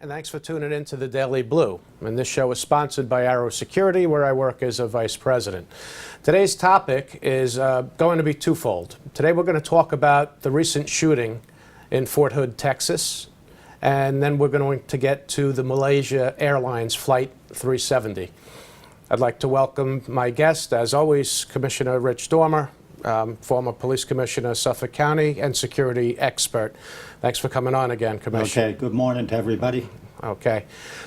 And thanks for tuning in to the Daily Blue. And this show is sponsored by Arrow Security, where I work as a vice president. Today's topic is going to be twofold. Today we're going to talk about the recent shooting in Fort Hood, Texas, and then we're going to get to the Malaysia Airlines Flight 370. I'd like to welcome my guest, as always, Commissioner Rich Dormer, former police commissioner, Suffolk County, and security expert. Thanks for coming on again, Commissioner. Okay, good morning to everybody. Okay.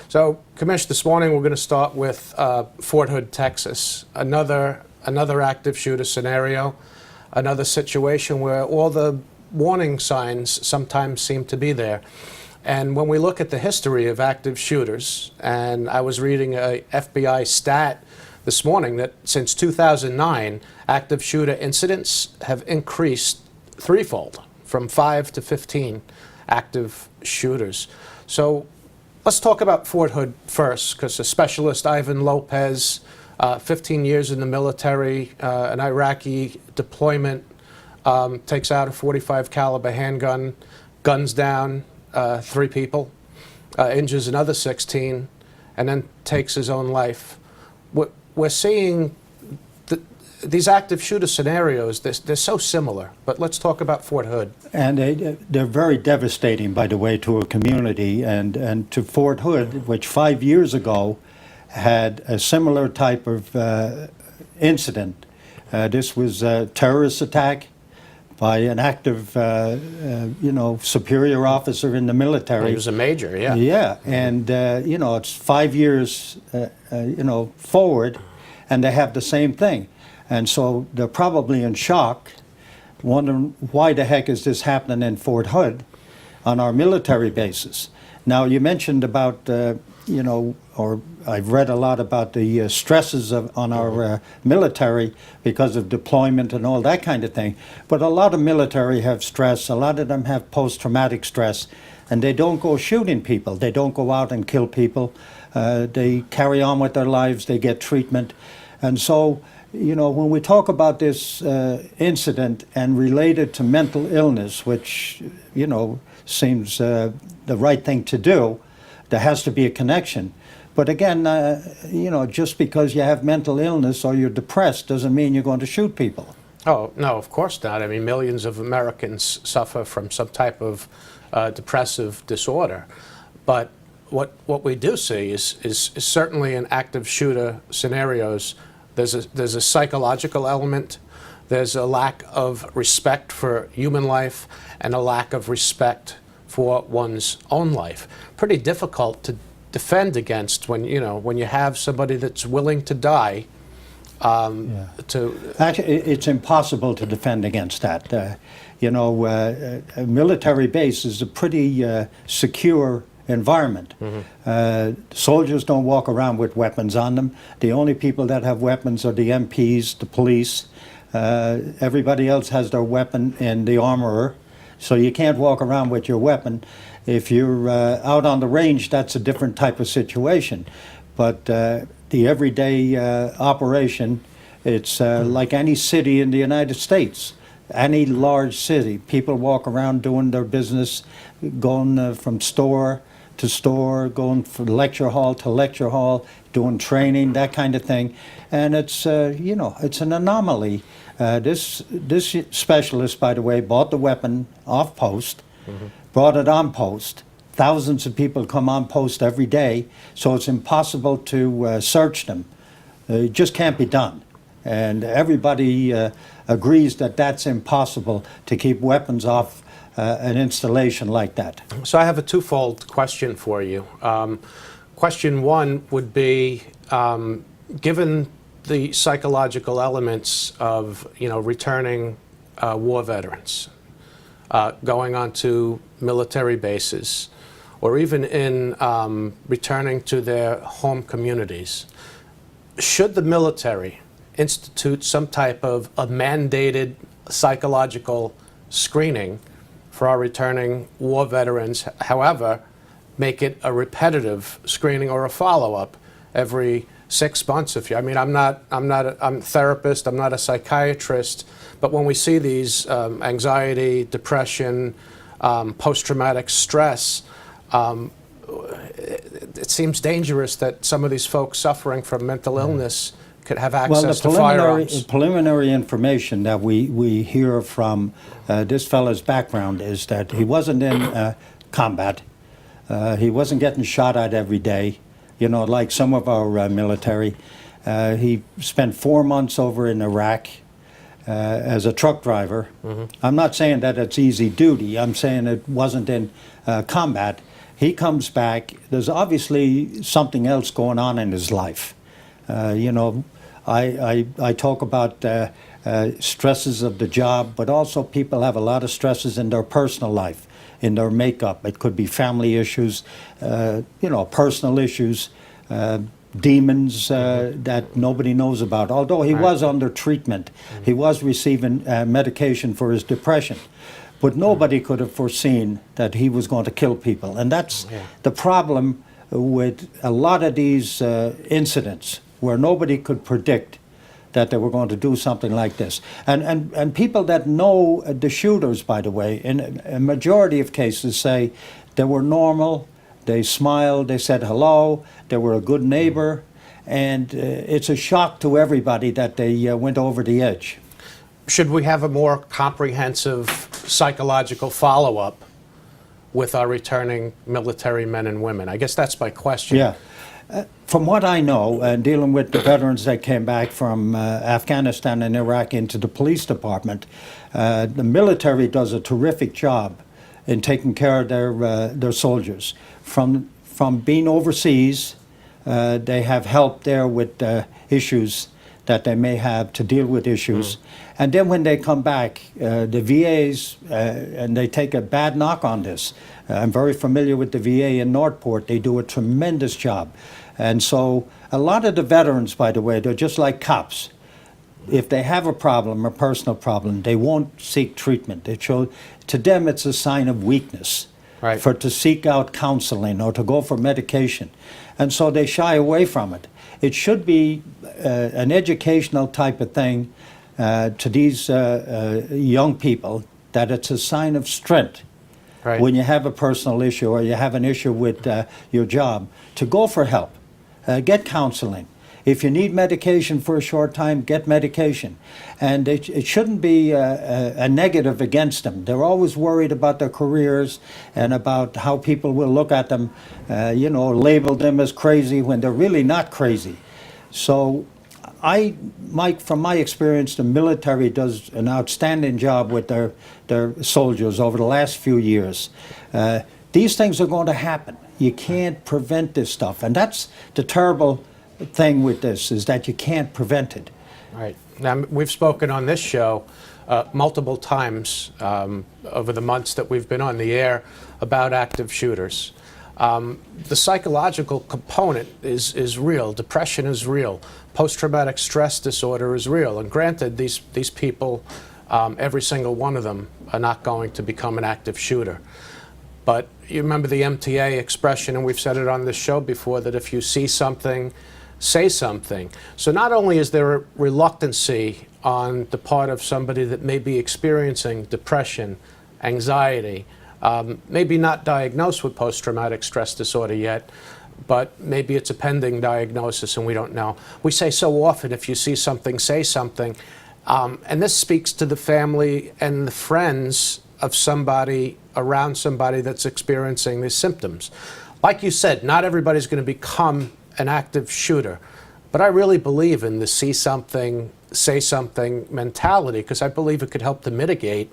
So, Commissioner, this morning we're going to start with Fort Hood, Texas. Another active shooter scenario, another situation where all the warning signs sometimes seem to be there. And when we look at the history of active shooters, and I was reading a FBI stat this morning that since 2009, active shooter incidents have increased threefold, from 5 to 15 active shooters. So let's talk about Fort Hood first, because the specialist Ivan Lopez, 15 years in the military, an Iraqi deployment, takes out a .45 caliber handgun, guns down 3 people, injures another 16, and then takes his own life. We're seeing these active shooter scenarios, they're so similar, but let's talk about Fort Hood. And they're very devastating, by the way, to a community and to Fort Hood, which 5 years ago had a similar type of incident. This was a terrorist attack by an active, superior officer in the military. He was a major, yeah. Yeah, and, it's 5 years, forward, and they have the same thing. And so they're probably in shock, wondering why the heck is this happening in Fort Hood on our military bases. Now, you mentioned about, or I've read a lot about the stresses on our military because of deployment and all that kind of thing. But a lot of military have stress. A lot of them have post-traumatic stress. And they don't go shooting people. They don't go out and kill people. They carry on with their lives. They get treatment. And so, when we talk about this incident and related to mental illness, which, seems the right thing to do, there has to be a connection. But again, just because you have mental illness or you're depressed doesn't mean you're going to shoot people. Oh, no, of course not. I mean, millions of Americans suffer from some type of depressive disorder. But what we do see is certainly in active shooter scenarios, there's a psychological element, there's a lack of respect for human life, and a lack of respect for one's own life. Pretty difficult to defend against when you have somebody that's willing to die. Actually, it's impossible to defend against that. A military base is a pretty secure environment. Mm-hmm. Soldiers don't walk around with weapons on them. The only people that have weapons are the MPs, the police. Everybody else has their weapon in the armorer, so you can't walk around with your weapon. If you're out on the range, that's a different type of situation. But the everyday operation, it's like any city in the United States. Any large city, people walk around doing their business, going from store to store, going from lecture hall to lecture hall, doing training, that kind of thing. And it's, it's an anomaly. This specialist, by the way, bought the weapon off post, mm-hmm. brought it on post. Thousands of people come on post every day, so it's impossible to search them. It just can't be done. And everybody agrees that that's impossible to keep weapons off an installation like that. So I have a twofold question for you. Question one would be, given the psychological elements of, returning war veterans, going onto military bases, or even in returning to their home communities, should the military institute some type of a mandated psychological screening for our returning war veterans, however, make it a repetitive screening or a follow-up every 6 months? I'm a therapist, I'm not a psychiatrist, but when we see these anxiety, depression, post-traumatic stress, it seems dangerous that some of these folks suffering from mental illness could have Well, access the to firearms. preliminary information that we hear from this fellow's background is that he wasn't in combat. He wasn't getting shot at every day, you know, like some of our military. He spent 4 months over in Iraq as a truck driver. I'm not saying that it's easy duty. I'm saying it wasn't in combat. He comes back. There's obviously something else going on in his life. You know, I talk about stresses of the job, but also people have a lot of stresses in their personal life, in their makeup. It could be family issues, you know, personal issues, demons that nobody knows about. Although he was under treatment, he was receiving medication for his depression. But nobody could have foreseen that he was going to kill people. And that's the problem with a lot of these incidents, where nobody could predict that they were going to do something like this. And people that know the shooters, by the way, in a majority of cases say they were normal, they smiled, they said hello, they were a good neighbor, and it's a shock to everybody that they went over the edge. Should we have a more comprehensive psychological follow-up with our returning military men and women? I guess that's my question. Yeah. From what I know, dealing with the veterans that came back from Afghanistan and Iraq into the police department, the military does a terrific job in taking care of their soldiers. From being overseas, they have help there with issues that they may have to deal with issues. And then when they come back, the VAs, and they take a bad knock on this. I'm very familiar with the VA in Northport. They do a tremendous job. And so a lot of the veterans, by the way, they're just like cops. If they have a problem, a personal problem, they won't seek treatment. To them, it's a sign of weakness to seek out counseling or to go for medication. And so they shy away from it. It should be an educational type of thing to these young people, that it's a sign of strength when you have a personal issue or you have an issue with your job, to go for help, get counseling. If you need medication for a short time, get medication. And it shouldn't be a negative against them. They're always worried about their careers and about how people will look at them, you know, label them as crazy when they're really not crazy. So Mike, from my experience, the military does an outstanding job with their soldiers over the last few years. These things are going to happen. You can't prevent this stuff. And that's the terrible thing with this, is that you can't prevent it. Right. Now, we've spoken on this show multiple times over the months that we've been on the air about active shooters. The psychological component is real. Depression is real. Post-traumatic stress disorder is real. And granted, these people, every single one of them, are not going to become an active shooter. But you remember the MTA expression, and we've said it on this show before, that if you see something, say something. So not only is there a reluctancy on the part of somebody that may be experiencing depression, anxiety, maybe not diagnosed with post-traumatic stress disorder yet, but maybe it's a pending diagnosis and we don't know. We say so often, if you see something, say something. And this speaks to the family and the friends of somebody around somebody that's experiencing these symptoms. Like you said, not everybody's going to become an active shooter, but I really believe in the see something, say something mentality, because I believe it could help to mitigate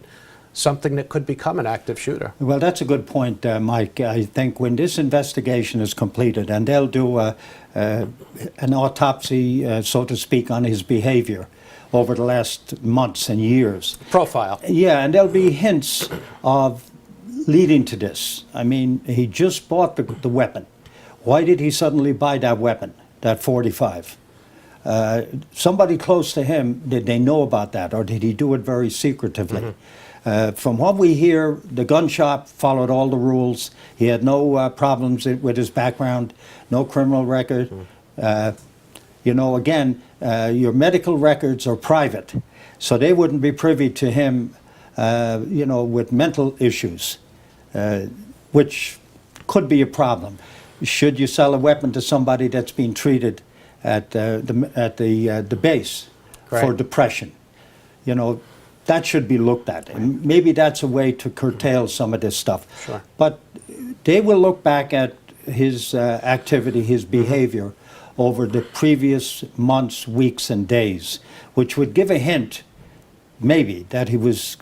something that could become an active shooter. Well, that's a good point, Mike. I think when this investigation is completed, and they'll do an autopsy, so to speak, on his behavior over the last months and years. Profile. Yeah, and there'll be hints of leading to this. I mean, he just bought the weapon. Why did he suddenly buy that weapon, that .45? Somebody close to him, did they know about that, or did he do it very secretively? From what we hear, the gun shop followed all the rules. He had no problems with his background, no criminal record. You know, again, your medical records are private, so they wouldn't be privy to him, you know, with mental issues, which could be a problem. Should you sell a weapon to somebody that's being treated at the base for Right. depression? You know, that should be looked at. And maybe that's a way to curtail some of this stuff. Sure. But they will look back at his activity, his behavior over the previous months, weeks, and days, which would give a hint, maybe, that he was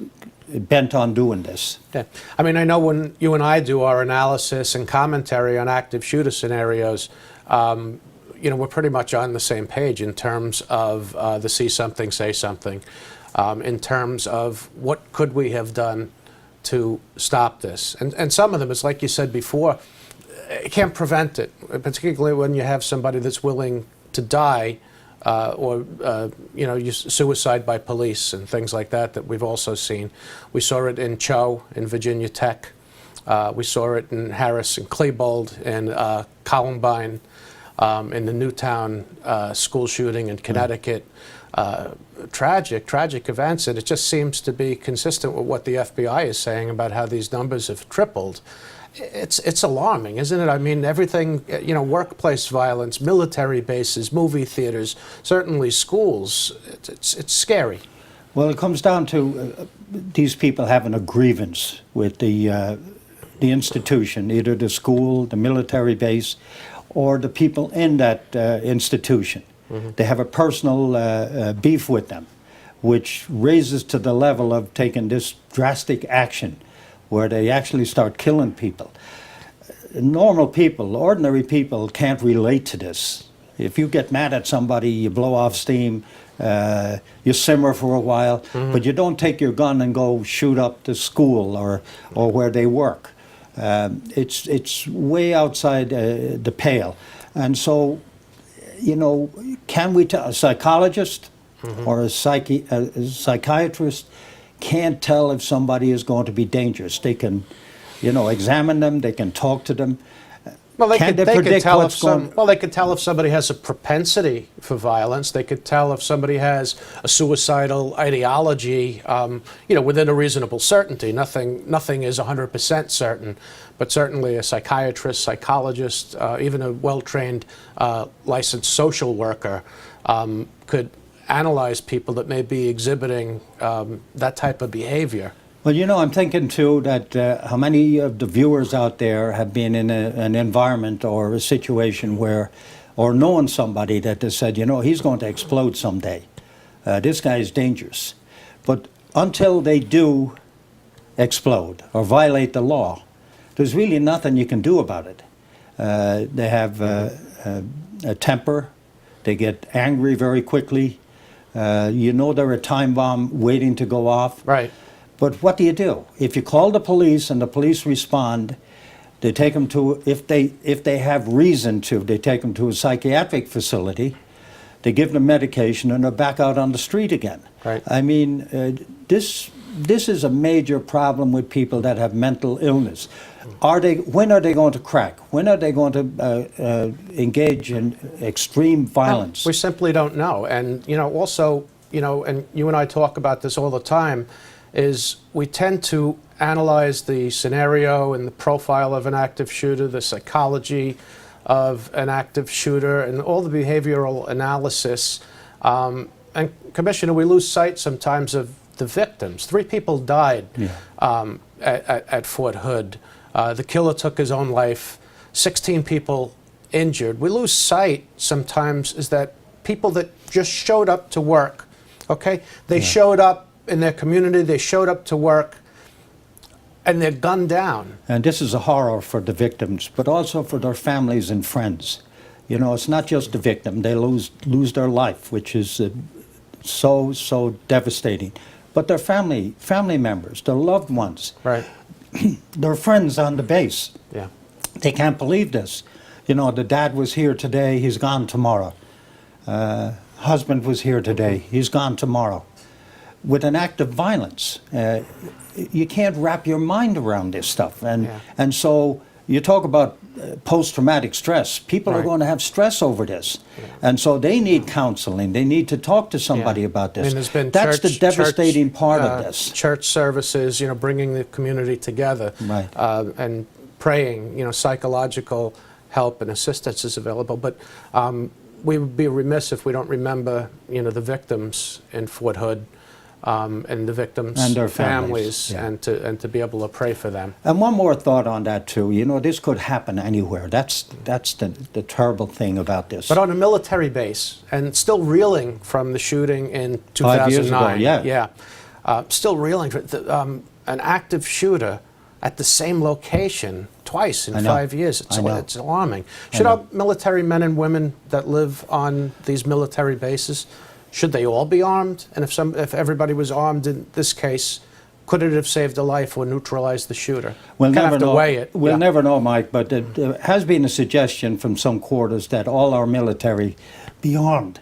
bent on doing this. Yeah. I mean, I know when you and I do our analysis and commentary on active shooter scenarios, you know, we're pretty much on the same page in terms of the see something, say something, in terms of what could we have done to stop this. And some of them, it's like you said before, you can't prevent it, particularly when you have somebody that's willing to die or you know, suicide by police and things like that that we've also seen. We saw it in Cho in Virginia Tech. We saw it in Harris and Klebold and Columbine, in the Newtown school shooting in Connecticut. Tragic events, and it just seems to be consistent with what the FBI is saying about how these numbers have tripled. It's alarming, isn't it? I mean, everything, you know, workplace violence, military bases, movie theaters, certainly schools. It's scary. Well, it comes down to these people having a grievance with the institution, either the school, the military base, or the people in that institution. Mm-hmm. They have a personal beef with them, which raises to the level of taking this drastic action where they actually start killing people. Normal people, ordinary people can't relate to this. If you get mad at somebody, you blow off steam, you simmer for a while, but you don't take your gun and go shoot up the school or where they work. It's way outside the pale. And so, you know, can we tell a psychologist or a psychiatrist can't tell if somebody is going to be dangerous. They can, you know, examine them, they can talk to them. Well, they Can could they predict tell what's if going- they could tell if somebody has a propensity for violence. They could tell if somebody has a suicidal ideology, you know, within a reasonable certainty. Nothing is 100% certain, but certainly a psychiatrist, psychologist, even a well-trained licensed social worker could analyze people that may be exhibiting that type of behavior. Well, you know, I'm thinking too that how many of the viewers out there have been in an environment or a situation where, or known somebody that has said, you know, he's going to explode someday. This guy is dangerous. But until they do explode or violate the law, there's really nothing you can do about it. They have a temper. They get angry very quickly. You know they're a time bomb waiting to go off. Right. But what do you do? If you call the police and the police respond, they take them to, if they have reason to, they take them to a psychiatric facility, they give them medication, and they're back out on the street again. Right. I mean, this is a major problem with people that have mental illness. When are they going to crack? When are they going to engage in extreme violence? We simply don't know. And, you know, also, you know, and you and I talk about this all the time, is we tend to analyze the scenario and the profile of an active shooter, the psychology of an active shooter, and all the behavioral analysis. And Commissioner, we lose sight sometimes of the victims. 3 people died at Fort Hood. The killer took his own life. 16 people injured. We lose sight sometimes is that people that just showed up to work, okay? They showed up in their community, they showed up to work, and they're gunned down. And this is a horror for the victims, but also for their families and friends. You know, it's not just the victim. They lose their life, which is so devastating. But their family members, their loved ones, Right. their friends on the base. Yeah. They can't believe this. You know, the dad was here today, he's gone tomorrow. Husband was here today, he's gone tomorrow. With an act of violence, you can't wrap your mind around this stuff. And so you talk about post-traumatic stress. People are going to have stress over this. And so they need counseling. They need to talk to somebody about this. I mean, there's been That's the devastating part of this. Church services, you know, bringing the community together. Right. And praying, psychological help and assistance is available. But we would be remiss if we don't remember, the victims in Fort Hood, and the victims' And their families, families, yeah. and to be able to pray for them. And one more thought on that too. This could happen anywhere. That's the terrible thing about this. But on a military base, and still reeling from the shooting in 2009. 5 years ago, yeah. Still reeling. An active shooter at the same location twice in I know. 5 years. I know. It's alarming. Should our military men and women that live on these military bases, should they all be armed? And if everybody was armed in this case, could it have saved a life or neutralized the shooter? We'll Kind of never have to know. weigh it. We'll Yeah. never know, Mike. But there has been a suggestion from some quarters that all our military be armed.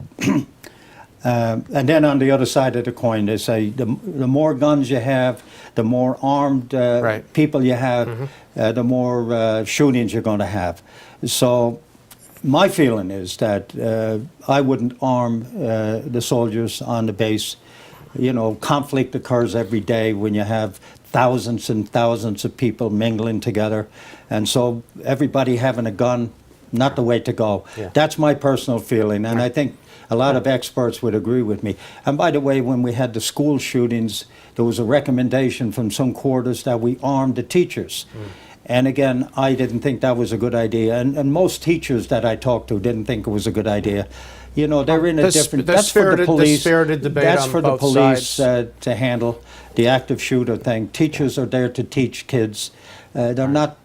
And then on the other side of the coin, they say the more guns you have, the more armed Right. people you have, the more shootings you're going to have. So my feeling is that I wouldn't arm the soldiers on the base. Conflict occurs every day when you have thousands and thousands of people mingling together. And so everybody having a gun, not the way to go. Yeah. That's my personal feeling. And I think a lot of experts would agree with me. And by the way, when we had the school shootings, there was a recommendation from some quarters that we armed the teachers. And again, I didn't think that was a good idea. And most teachers that I talked to didn't think it was a good idea. They're in a different. There's That's for the spirited- there's police. spirited debate That's on for the both police sides. to handle the active shooter thing. Teachers are there to teach kids. They're not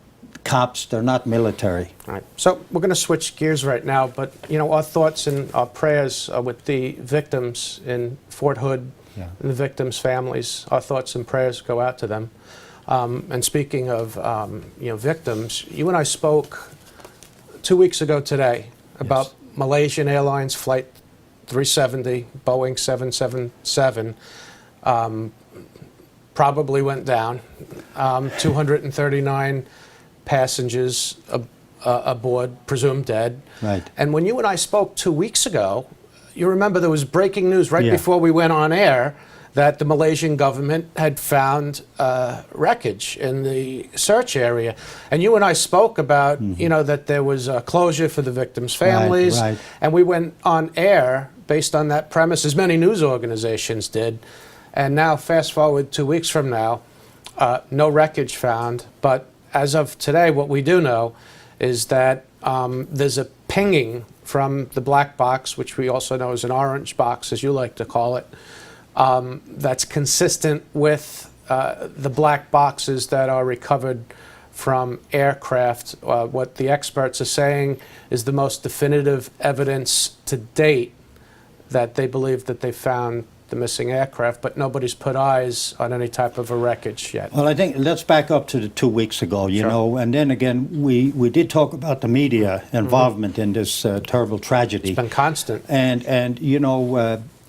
cops. They're not military. All right. So we're going to switch gears right now, but our thoughts and our prayers are with the victims in Fort Hood, Yeah. and the victims' families. Our thoughts and prayers go out to them. And speaking of victims, you and I spoke 2 weeks ago today about Malaysian Airlines Flight 370, Boeing 777. Probably went down. 239 passengers aboard, presumed dead. Right. And when you and I spoke 2 weeks ago, you remember there was breaking news right Yeah. before we went on air that the Malaysian government had found wreckage in the search area. And you and I spoke about, that there was a closure for the victims' families. right. And we went on air based on that premise, as many news organizations did. And now, fast forward 2 weeks from now, no wreckage found. But as of today, what we do know is that there's a pinging from the black box, which we also know is an orange box, as you like to call it, that's consistent with the black boxes that are recovered from aircraft. What the experts are saying is the most definitive evidence to date that they believe that they found the missing aircraft, but nobody's put eyes on any type of a wreckage yet. Well, I think let's back up to the 2 weeks ago, and then again, we did talk about the media involvement in this terrible tragedy. It's been constant. And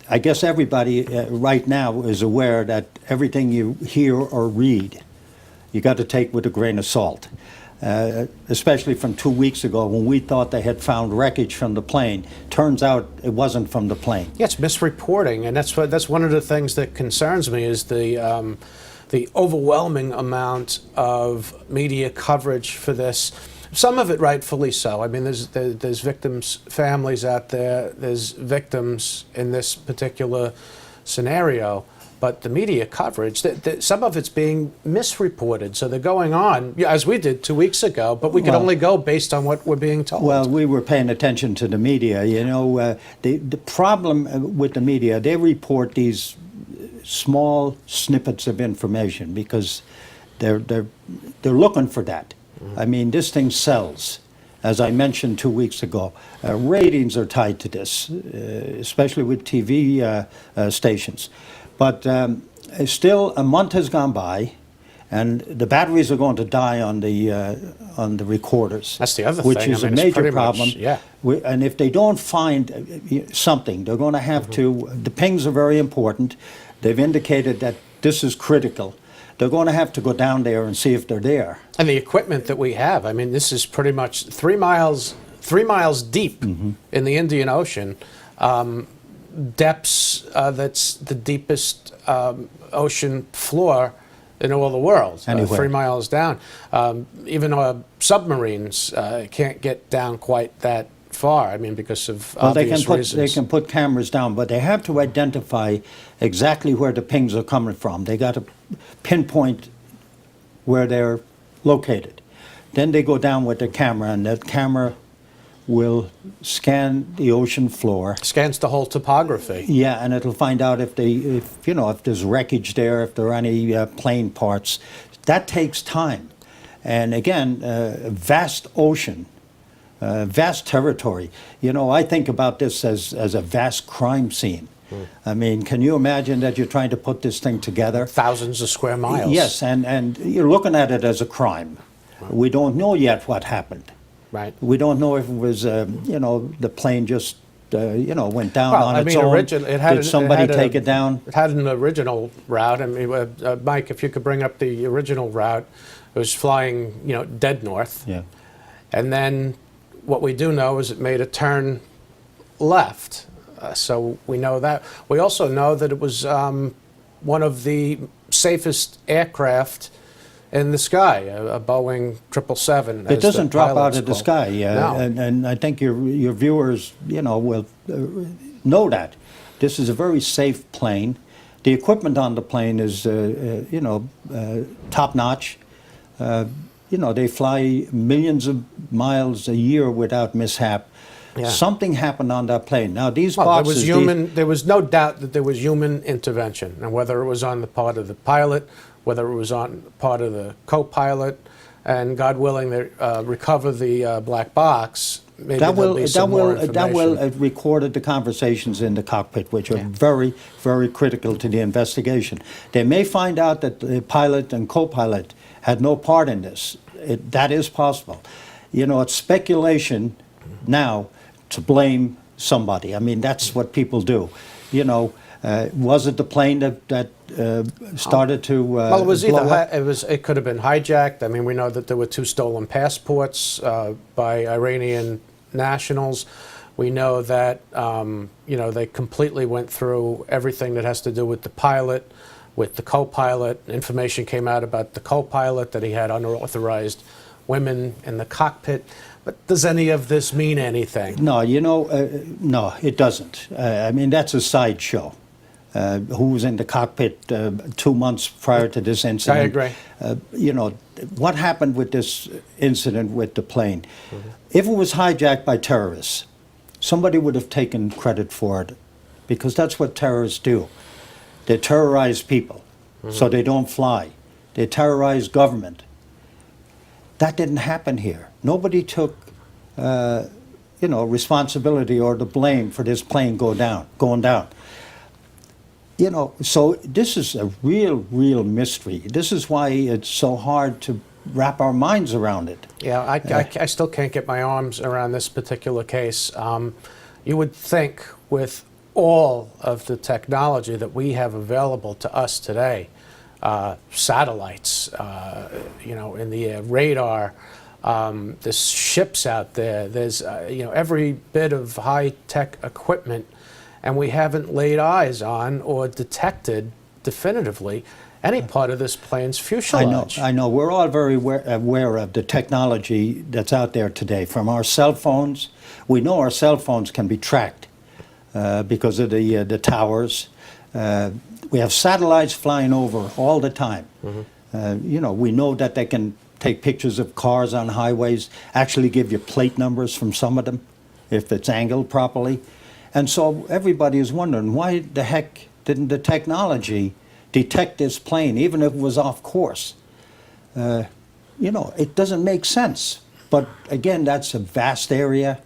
I guess everybody right now is aware that everything you hear or read, you got to take with a grain of salt. Especially from 2 weeks ago when we thought they had found wreckage from the plane. Turns out it wasn't from the plane. Yeah, it's misreporting, and that's one of the things that concerns me is the overwhelming amount of media coverage for this. Some of it rightfully so. I mean, there's victims' families out there. There's victims in this particular scenario. But the media coverage, some of it's being misreported. So they're going on, as we did 2 weeks ago, but we could only go based on what we're being told. Well, we were paying attention to the media. The problem with the media, they report these small snippets of information because they're looking for that. I mean, this thing sells. As I mentioned 2 weeks ago, ratings are tied to this, especially with TV stations. But still, a month has gone by, and the batteries are going to die on the recorders. That's the other which thing. is I mean, a it's major pretty much- problem. yeah. And if they don't find something, they're going to have to. The pings are very important. They've indicated that this is critical. They're going to have to go down there and see if they're there. And the equipment that we have, I mean, this is pretty much 3 miles deep in the Indian Ocean. Depths that's the deepest ocean floor in all the world, Anywhere. 3 miles down. Even submarines can't get down quite that far. I mean, because of Well, obvious they reasons. can put cameras down, but they have to identify exactly where the pings are coming from. They got to pinpoint where they're located. Then they go down with the camera, and that camera will scan the ocean floor. Scans the whole topography. Yeah, and it'll find out if there's wreckage there, if there are any plane parts. That takes time, and again, a vast ocean, vast territory. You know, I think about this as a vast crime scene. I mean, can you imagine that you're trying to put this thing together? Thousands of square miles. Yes, and you're looking at it as a crime. We don't know yet what happened. Right. We don't know if it was, the plane just, went down Well, on I its mean, own. Did somebody take it down? It had an original route. I mean, Mike, if you could bring up the original route, it was flying, dead north. Yeah. And then what we do know is it made a turn left. So we know that. We also know that it was one of the safest aircraft in the sky, a Boeing 777. It doesn't drop out of the call. sky, No. and I think your viewers, will know that. This is a very safe plane. The equipment on the plane is, top notch. They fly millions of miles a year without mishap. Yeah. Something happened on that plane. Now these Well, boxes, there was no doubt that there was human intervention, and whether it was on the part of the pilot, whether it was on part of the co-pilot, and God willing, they recover the black box. Maybe there'll be some more that will information. recorded the conversations in the cockpit, which are very, very critical to the investigation. They may find out that the pilot and co-pilot had no part in this. That is possible. It's speculation now to blame somebody. I mean, that's what people do. Was it the plane that started to Well, it was blow up? it could have been hijacked. I mean, we know that there were 2 stolen passports by Iranian nationals. We know that they completely went through everything that has to do with the pilot, with the co-pilot. Information came out about the co-pilot that he had unauthorized women in the cockpit. But does any of this mean anything? No, no, it doesn't. I mean, that's a sideshow. Who was in the cockpit 2 months prior to this incident? I agree. What happened with this incident with the plane? If it was hijacked by terrorists, somebody would have taken credit for it, because that's what terrorists do. They terrorize people, so they don't fly. They terrorize government. That didn't happen here. Nobody took, responsibility or the blame for this plane going down. So this is a real mystery. This is why it's so hard to wrap our minds around it. Yeah, I still can't get my arms around this particular case. You would think with all of the technology that we have available to us today, satellites, in the air, radar, there's ships out there, there's, every bit of high-tech equipment, and we haven't laid eyes on or detected definitively any part of this plane's fuselage. I know. We're all very aware of the technology that's out there today. From our cell phones, we know our cell phones can be tracked because of the towers. We have satellites flying over all the time. We know that they can take pictures of cars on highways, actually give you plate numbers from some of them, if it's angled properly. And so everybody is wondering, why the heck didn't the technology detect this plane, even if it was off course? It doesn't make sense. But again, that's a vast area,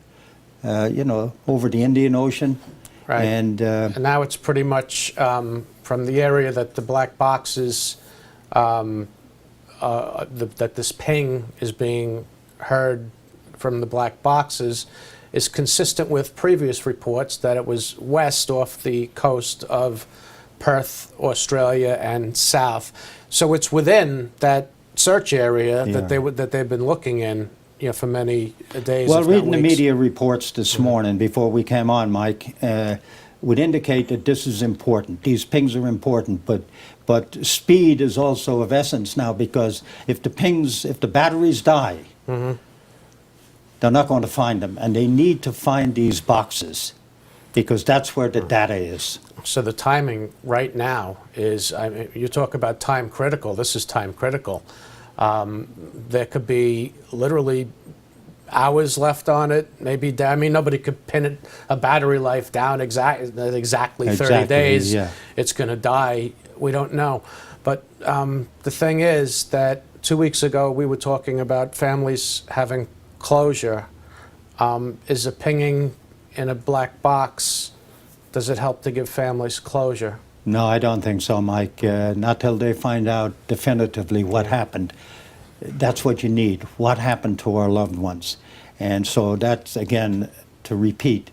over the Indian Ocean. Right. And now it's pretty much from the area that the black boxes, that this ping is being heard from the black boxes, is consistent with previous reports that it was west off the coast of Perth, Australia, and south. So it's within that search area that they've been looking in, for many days. Well, if not reading the weeks. media reports this morning before we came on, Mike, would indicate that this is important. These pings are important, but speed is also of essence now, because if the batteries die, they're not going to find them, and they need to find these boxes because that's where the data is. So the timing right now is, I mean, you talk about time critical, this is time critical. There could be literally hours left on it, maybe, I mean, nobody could pin a battery life down exactly 30 Exactly, days. yeah. It's going to die. We don't know. But the thing is that 2 weeks ago we were talking about families having closure. Is a pinging in a black box, does it help to give families closure? No, I don't think so, Mike. Not till they find out definitively what happened. That's what you need. What happened to our loved ones? And so that's, again, to repeat,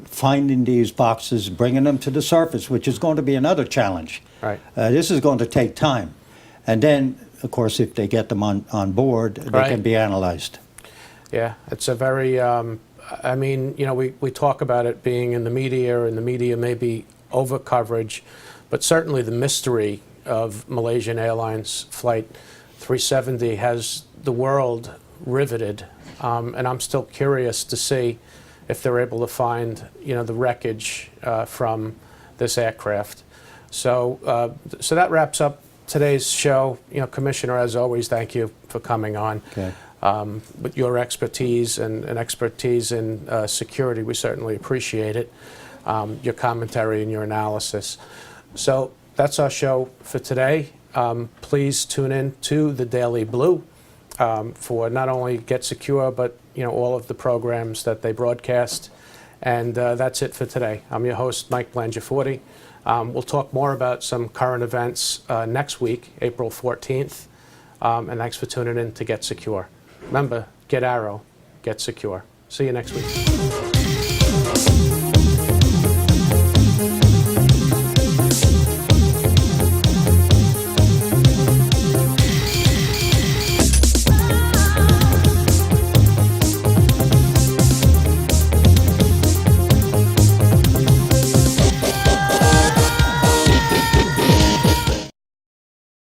finding these boxes, bringing them to the surface, which is going to be another challenge. Right. This is going to take time. And then, of course, if they get them on board, they Right. can be analyzed. Yeah, it's a very, I mean, you know, we talk about it being in the media, and the media may be over coverage, but certainly the mystery of Malaysian Airlines Flight 370 has the world riveted, and I'm still curious to see if they're able to find, you know, the wreckage from this aircraft. So, so that wraps up today's show. You know, Commissioner, as always, thank you for coming on. Okay. With your expertise and expertise in security, we certainly appreciate it. Your commentary and your analysis. So that's our show for today. Please tune in to the Daily Blue for not only Get Secure, but you know, all of the programs that they broadcast. And that's it for today. I'm your host, Mike Blangiforti. We'll talk more about some current events next week, April 14th. And thanks for tuning in to Get Secure. Remember, get Arrow, get secure. See you next week.